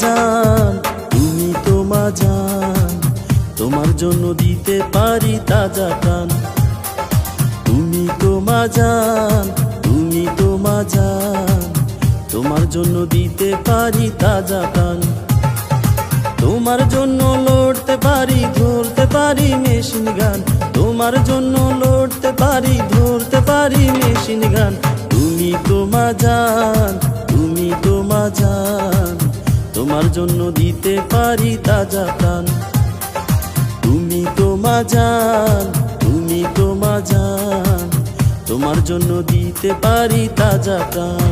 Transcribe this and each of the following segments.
জান, তুমি তো মা জান, তোমার জন্য দিতে পারি তাজা প্রাণ। তুমি তো মা জান, তুমি তো মা জান, তোমার জন্য দিতে পারি তাজা প্রাণ। তোমার জন্য লড়তে পারি, ধরতে পারি মেশিন গান। তোমার জন্য লড়তে পারি, ধরতে পারি মেশিন গান। তুমি তো মা জান, তুমি তো মা জান, তোমার জন্য দিতে পারি তাজা প্রাণ। তুমি তো মা জান, তুমি তো মা জান, তোমার জন্য দিতে পারি তাজা প্রাণ।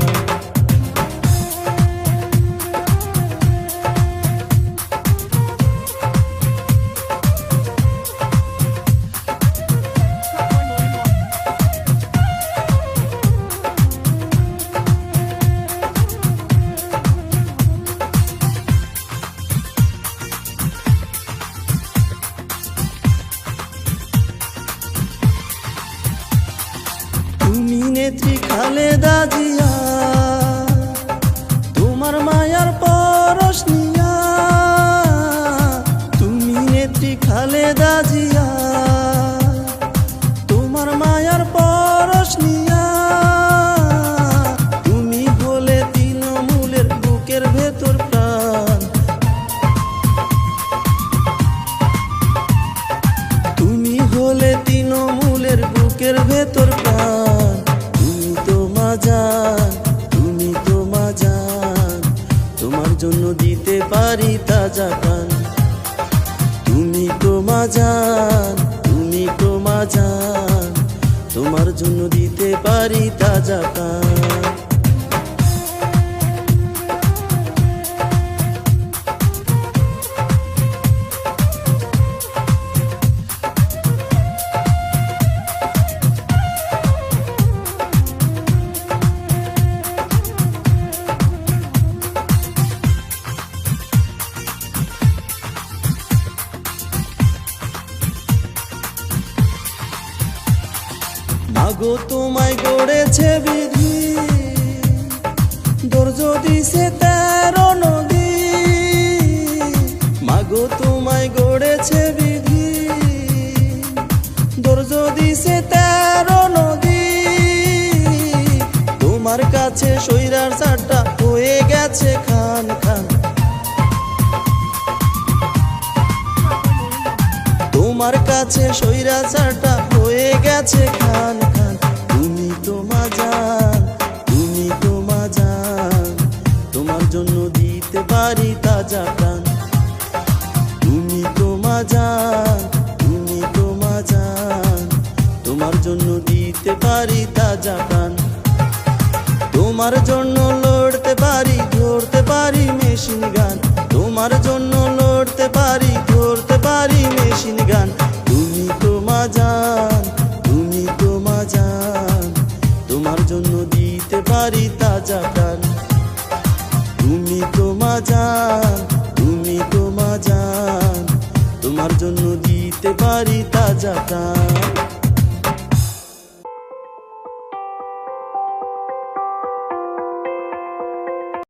তুমি নেত্রী খালেদা জিয়া, তোমার মায়ার পরশ নিয়া। তুমি নেত্রী খালেদা জিয়া, তোমার মায়ার পরশ নিয়া। তুমি হলে তৃণমূলের বুকের ভেতর প্রাণ। তুমি হলে তৃণমূলের বুকের ভেতর প্রাণ। তুমি তো মা জান, তুমি তো মা জান, তোমার জন্য দিতে পারি তাজা প্রাণ। তুমি তো মা জান, তুমি তো মা জান, তোমার জন্য দিতে পারি তাজা প্রাণ। মাগো তোমায় গড়েছে বিধি, ধৈর্য দিছে 13 নদী। মাগো তোমায় গড়েছে বিধি, ধৈর্য দিছে 13 নদী। তোমার কাছে সৈরার চারটা হয়ে গেছে খান খান। তোমার কাছে স্বৈরাচারটা হয়ে গেছে খান খান। তুমি তো মা জান, তুমি তো মা জান, তোমার জন্য দিতে পারি তাজা প্রাণ। তুমি তো মা জান, তুমি তো মা জান, তোমার জন্য দিতে পারি তাজা প্রাণ। তোমার জন্য লড়তে পারি, ধরতে পারি মেশিন গান। তোমার জন্য লড়তে পারি, ধরতে পারি মেশিন গান। তুমি তো মা জান, তুমি তো মা জান, তোমার জন্য দিতে পারি তাজা প্রাণ। তুমি তো মা জান, তুমি তো মা জান, তোমার জন্য দিতে পারি তাজা প্রাণ।